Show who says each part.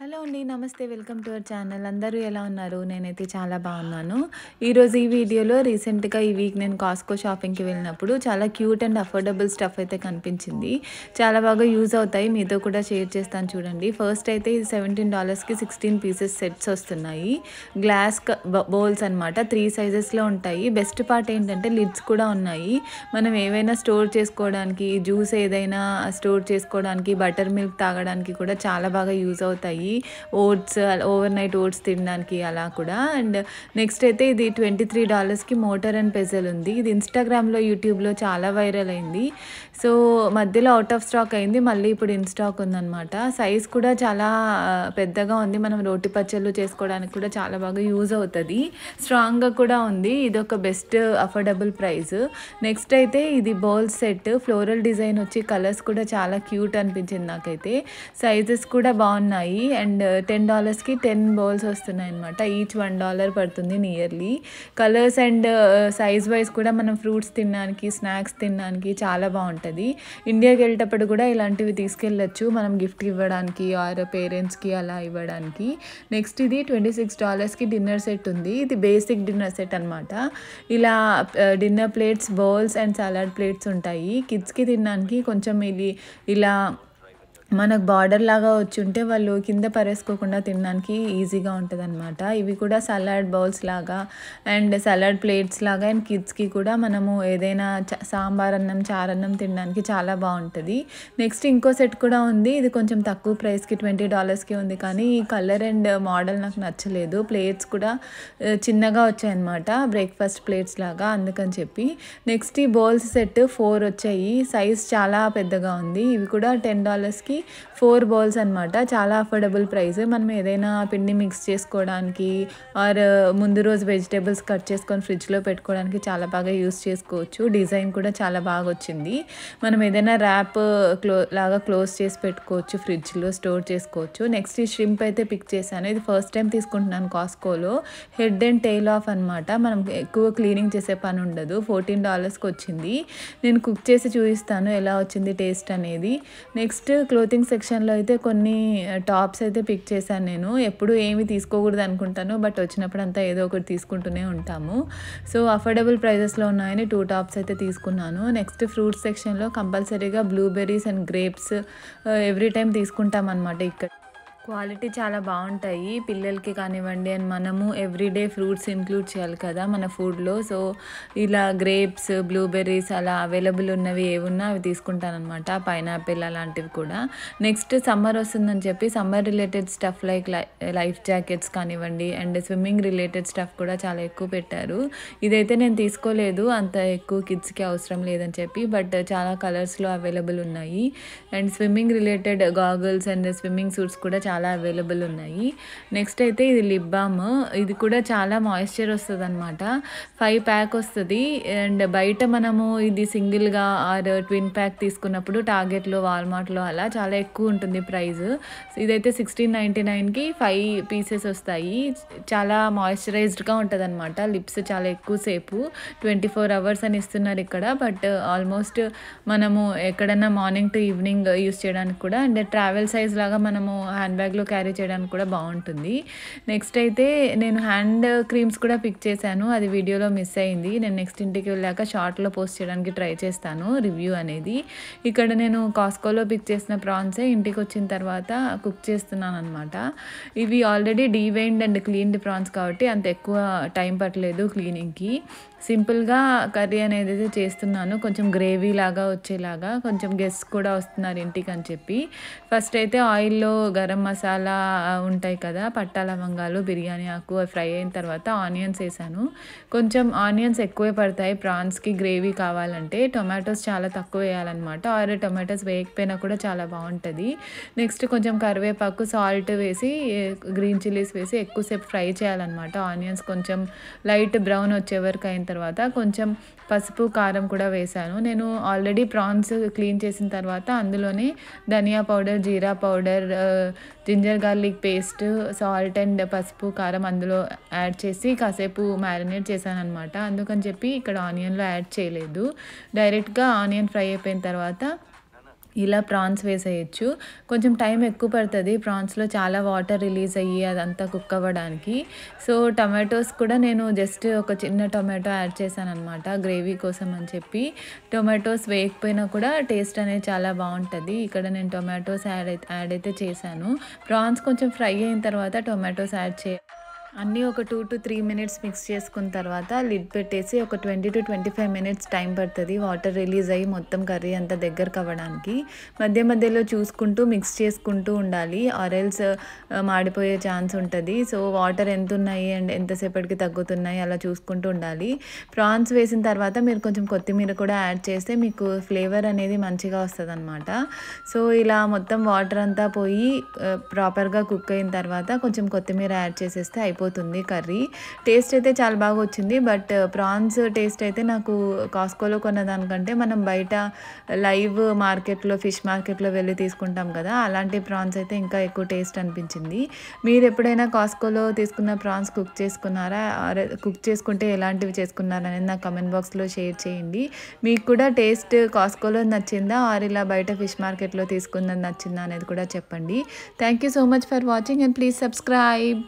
Speaker 1: Hello అండి. నమస్తే. Welcome to our channel. అందరూ ఎలా ఉన్నారు? నేనైతే చాలా బాగున్నాను. ఈరోజు ఈ వీడియోలో రీసెంట్‌గా ఈ వీక్ నేను కాస్కో షాపింగ్‌కి వెళ్ళినప్పుడు చాలా క్యూట్ అండ్ అఫోర్డబుల్ స్టఫ్ అయితే కనిపించింది. చాలా బాగా యూజ్ అవుతాయి. మీతో కూడా షేర్ చేస్తాను చూడండి. ఫస్ట్ అయితే ఇది $17కి 16 పీసెస్ సెట్స్ వస్తున్నాయి. గ్లాస్ బౌల్స్ అనమాట. 3 సైజెస్‌లో ఉంటాయి. బెస్ట్ పార్ట్ ఏంటంటే లిడ్స్ కూడా ఉన్నాయి. మనం ఏవైనా స్టోర్ చేసుకోవడానికి, జ్యూస్ ఏదైనా స్టోర్ చేసుకోవడానికి, బటర్ మిల్క్ తాగడానికి కూడా చాలా బాగా యూజ్ అవుతాయి. ఓట్స్ ఓవర్ నైట్ ఓట్స్ తినడానికి అలా కూడా. అండ్ నెక్స్ట్ అయితే ఇది $23కి మోటర్ అండ్ పెజల్ ఉంది. ఇది ఇన్స్టాగ్రామ్లో, యూట్యూబ్లో చాలా వైరల్ అయింది. సో మధ్యలో అవుట్ ఆఫ్ స్టాక్ అయింది. మళ్ళీ ఇప్పుడు ఇన్ స్టాక్ ఉందన్నమాట. సైజ్ కూడా చాలా పెద్దగా ఉంది. మనం రోటి పచ్చళ్ళు చేసుకోవడానికి కూడా చాలా బాగా యూజ్ అవుతుంది. స్ట్రాంగ్గా కూడా ఉంది. ఇది ఒక బెస్ట్ అఫోర్డబుల్ ప్రైస్. నెక్స్ట్ అయితే ఇది బౌల్ సెట్. ఫ్లోరల్ డిజైన్ వచ్చి కలర్స్ కూడా చాలా క్యూట్ అనిపించింది నాకైతే. సైజెస్ కూడా బాగున్నాయి. అండ్ $10కి 10 బౌల్స్ వస్తున్నాయి అనమాట. ఈచ్ $1 పడుతుంది nearly. Colours and size wise కూడా మనం ఫ్రూట్స్ తినడానికి, స్నాక్స్ తినడానికి చాలా బాగుంటుంది. ఇండియాకి వెళ్ళేటప్పుడు కూడా ఇలాంటివి తీసుకెళ్ళచ్చు మనం గిఫ్ట్ ఇవ్వడానికి ఆర్ పేరెంట్స్కి అలా ఇవ్వడానికి. నెక్స్ట్ ఇది $26కి డిన్నర్ సెట్ ఉంది. ఇది బేసిక్ డిన్నర్ సెట్ అనమాట. ఇలా dinner plates, bowls and salad plates ఉంటాయి. కిడ్స్కి తినడానికి కొంచెం ఇది ఇలా మనకు బార్డర్ లాగా వచ్చి ఉంటే వాళ్ళు కింద పరేసుకోకుండా తినడానికి ఈజీగా ఉంటుంది అనమాట. ఇవి కూడా సలాడ్ బౌల్స్ లాగా అండ్ సలాడ్ ప్లేట్స్ లాగా. అండ్ కిడ్స్కి కూడా మనము ఏదైనా సాంబార్ అన్నం, చారన్నం తినడానికి చాలా బాగుంటుంది. నెక్స్ట్ ఇంకో సెట్ కూడా ఉంది. ఇది కొంచెం తక్కువ ప్రైస్కి $20కి ఉంది. కానీ ఈ కలర్ అండ్ మోడల్ నాకు నచ్చలేదు. ప్లేట్స్ కూడా చిన్నగా వచ్చాయన్నమాట, బ్రేక్ఫాస్ట్ ప్లేట్స్ లాగా, అందుకని చెప్పి. నెక్స్ట్ ఈ బౌల్స్ సెట్ 4 వచ్చాయి. సైజ్ చాలా పెద్దగా ఉంది. ఇవి కూడా $10కి 4 బౌల్స్ అనమాట. చాలా అఫోర్డబుల్ ప్రైస్. మనం ఏదైనా పిండి మిక్స్ చేసుకోవడానికి ఆర్ ముందు రోజు వెజిటేబుల్స్ కట్ చేసుకొని ఫ్రిడ్జ్లో పెట్టుకోవడానికి చాలా బాగా యూస్ చేసుకోవచ్చు. డిజైన్ కూడా చాలా బాగా వచ్చింది. మనం ఏదైనా ర్యాప్ లాగా క్లోజ్ చేసి పెట్టుకోవచ్చు, ఫ్రిడ్జ్లో స్టోర్ చేసుకోవచ్చు. నెక్స్ట్ ఈ షింప్ అయితే పిక్ చేశాను. ఇది ఫస్ట్ టైం తీసుకుంటున్నాను కాస్కోలో. హెడ్ అండ్ టెయిల్ ఆఫ్ అనమాట. మనం ఎక్కువ క్లీనింగ్ చేసే పని ఉండదు. $14కి వచ్చింది. నేను కుక్ చేసి చూపిస్తాను ఎలా వచ్చింది టేస్ట్ అనేది. నెక్స్ట్ క్లోతింగ్ సెక్షన్లో అయితే కొన్ని టాప్స్ అయితే పిక్ చేశాను నేను. ఎప్పుడు ఏమి తీసుకోకూడదు అనుకుంటాను, బట్ వచ్చినప్పుడు అంతా ఏదో ఒకటి తీసుకుంటూనే ఉంటాము. సో అఫోర్డబుల్ ప్రైజెస్లో ఉన్నాయని 2 టాప్స్ అయితే తీసుకున్నాను. నెక్స్ట్ ఫ్రూట్స్ సెక్షన్లో కంపల్సరీగా blueberries and grapes every time తీసుకుంటాం అనమాట. ఇక్కడ క్వాలిటీ చాలా బాగుంటాయి. పిల్లలకి కానివ్వండి అండ్ మనము ఎవ్రీడే ఫ్రూట్స్ ఇంక్లూడ్ చేయాలి కదా మన ఫుడ్లో. సో ఇలా గ్రేప్స్, బ్లూబెర్రీస్ అలా అవైలబుల్ ఉన్నవి ఏమున్నా అవి తీసుకుంటాను అనమాట. పైనాపిల్ అలాంటివి కూడా. నెక్స్ట్ సమ్మర్ వస్తుందని చెప్పి summer related stuff like life jackets కానివ్వండి అండ్ స్విమ్మింగ్ రిలేటెడ్ స్టఫ్ కూడా చాలా ఎక్కువ పెట్టారు. ఇదైతే నేను తీసుకోలేదు, అంత ఎక్కువ కిడ్స్కి అవసరం లేదని చెప్పి, బట్ చాలా కలర్స్లో అవైలబుల్ ఉన్నాయి. And swimming related goggles and swimming suits కూడా చాలా అవైలబుల్ ఉన్నాయి. నెక్స్ట్ అయితే ఇది లిప్ బామ్. ఇది కూడా చాలా మాయిశ్చర్ వస్తుంది అనమాట. 5 ప్యాక్ వస్తుంది. అండ్ బయట మనము ఇది సింగిల్గా ఆర్ ట్విన్ ప్యాక్ తీసుకున్నప్పుడు టార్గెట్లో, వాల్మార్ట్లో అలా చాలా ఎక్కువ ఉంటుంది ప్రైస్. ఇదైతే $16.99కి 5 పీసెస్ వస్తాయి. చాలా మాయిశ్చరైజ్డ్గా ఉంటుంది అనమాట. లిప్స్ చాలా ఎక్కువసేపు 24 అవర్స్ అని ఇస్తున్నారు ఇక్కడ. బట్ ఆల్మోస్ట్ మనము ఎక్కడైనా మార్నింగ్ టు ఈవినింగ్ యూస్ చేయడానికి కూడా అండ్ ట్రావెల్ సైజ్ లాగా మనము హ్యాండ్ బ్యాగ్లో క్యారీ చేయడానికి కూడా బాగుంటుంది. నెక్స్ట్ అయితే నేను హ్యాండ్ క్రీమ్స్ కూడా పిక్ చేశాను. అది వీడియోలో మిస్ అయింది. నేను నెక్స్ట్ ఇంటికి వెళ్ళాక షార్ట్లో పోస్ట్ చేయడానికి ట్రై చేస్తాను రివ్యూ అనేది. ఇక్కడ నేను కాస్కోలో పిక్ చేసిన ప్రాన్సే ఇంటికి వచ్చిన తర్వాత కుక్ చేస్తున్నాను అనమాట. ఇవి ఆల్రెడీ డీవెయిన్డ్ అండ్ క్లీన్డ్ ప్రాన్స్ కాబట్టి అంత ఎక్కువ టైం పట్టలేదు క్లీనింగ్కి. సింపుల్గా కర్రీ అనేది అయితే చేస్తున్నాను, కొంచెం గ్రేవీ లాగా వచ్చేలాగా. కొంచెం గెస్ట్ కూడా వస్తున్నారు ఇంటికి అని చెప్పి. ఫస్ట్ అయితే ఆయిల్లో గరం మసాలా ఉంటాయి కదా, పట్టా లవంగాలు, బిర్యానీ ఆకు, ఫ్రై అయిన తర్వాత ఆనియన్స్ వేసాను. కొంచెం ఆనియన్స్ ఎక్కువే పడతాయి ప్రాన్స్కి గ్రేవీ కావాలంటే. టొమాటోస్ చాలా తక్కువ వేయాలన్నమాట. ఆర్ టొమాటోస్ వేయకపోయినా కూడా చాలా బాగుంటుంది. నెక్స్ట్ కొంచెం కరివేపాకు, సాల్ట్ వేసి, గ్రీన్ చిల్లీస్ వేసి ఎక్కువసేపు ఫ్రై చేయాలన్నమాట. ఆనియన్స్ కొంచెం లైట్ బ్రౌన్ వచ్చే వరకు అయిన తర్వాత కొంచెం పసుపు, కారం కూడా వేసాను. నేను ఆల్రెడీ ప్రాన్స్ క్లీన్ చేసిన తర్వాత అందులోనే ధనియా పౌడర్, జీరా powder, ginger garlic paste, salt and పసుపు, కారం అందులో యాడ్ చేసి కాసేపు మ్యారినేట్ చేశాను అనమాట. అందుకని చెప్పి ఇక్కడ ఆనియన్లో యాడ్ చేయలేదు. డైరెక్ట్గా ఆనియన్ ఫ్రై అయిపోయిన తర్వాత ఇలా ప్రాన్స్ వేసేయచ్చు. కొంచెం టైం ఎక్కువ పడుతుంది. ప్రాన్స్‌లో చాలా వాటర్ రిలీజ్ అయ్యి అదంతా కుక్ అవ్వడానికి. సో, టొమాటోస్ కూడా నేను జస్ట్ ఒక చిన్న టొమాటో యాడ్ చేశాననమాట గ్రేవీ కోసం అని చెప్పి. టొమాటోస్ వేయకపోయినా కూడా టేస్ట్ అనేది చాలా బావుంటది. ఇక్కడ నేను టొమాటోస్ యాడ్ అయితే చేశాను. ప్రాన్స్ కొంచెం ఫ్రై అయిన తర్వాత టొమాటోస్ యాడ్ అన్నీ ఒక 2-3 మినిట్స్ మిక్స్ చేసుకున్న తర్వాత లిడ్ పెట్టేసి ఒక 20-25 మినిట్స్ టైం పడుతుంది వాటర్ రిలీజ్ అయ్యి మొత్తం కర్రీ అంతా దగ్గరకు అవ్వడానికి. మధ్య మధ్యలో చూసుకుంటూ మిక్స్ చేసుకుంటూ ఉండాలి. ఆర్ ఎల్స్ మాడిపోయే ఛాన్స్ ఉంటుంది. సో వాటర్ ఎంత ఉన్నాయి అండ్ ఎంతసేపటికి తగ్గుతున్నాయి అలా చూసుకుంటూ ఉండాలి. ప్రాన్స్ వేసిన తర్వాత మీరు కొంచెం కొత్తిమీర కూడా యాడ్ చేస్తే మీకు ఫ్లేవర్ అనేది మంచిగా వస్తుందన్నమాట. సో ఇలా మొత్తం వాటర్ అంతా పోయి ప్రాపర్గా కుక్ అయిన తర్వాత కొంచెం కొత్తిమీర యాడ్ చేసేస్తే అయిపోతుంది కర్రీ. టేస్ట్ అయితే చాలా బాగా వచ్చింది. బట్ ప్రాన్స్ టేస్ట్ అయితే నాకు కాస్కోలో కొన్న దానికంటే మనం బయట లైవ్ మార్కెట్లో ఫిష్ మార్కెట్లో వెళ్ళి తీసుకుంటాం కదా, అలాంటి ప్రాన్స్ అయితే ఇంకా ఎక్కువ టేస్ట్ అనిపించింది. మీరు ఎప్పుడైనా కాస్కోలో తీసుకున్న ప్రాన్స్ కుక్ చేసుకున్నారా? కుక్ చేసుకుంటే ఎలాంటివి చేసుకున్నారా అనేది నాకు కమెంట్ బాక్స్లో షేర్ చేయండి. మీకు కూడా టేస్ట్ కాస్కోలో నచ్చిందా ఆర్ ఇలా బయట ఫిష్ మార్కెట్లో తీసుకున్నది నచ్చిందా అనేది కూడా చెప్పండి. Thank you so much for watching and please subscribe.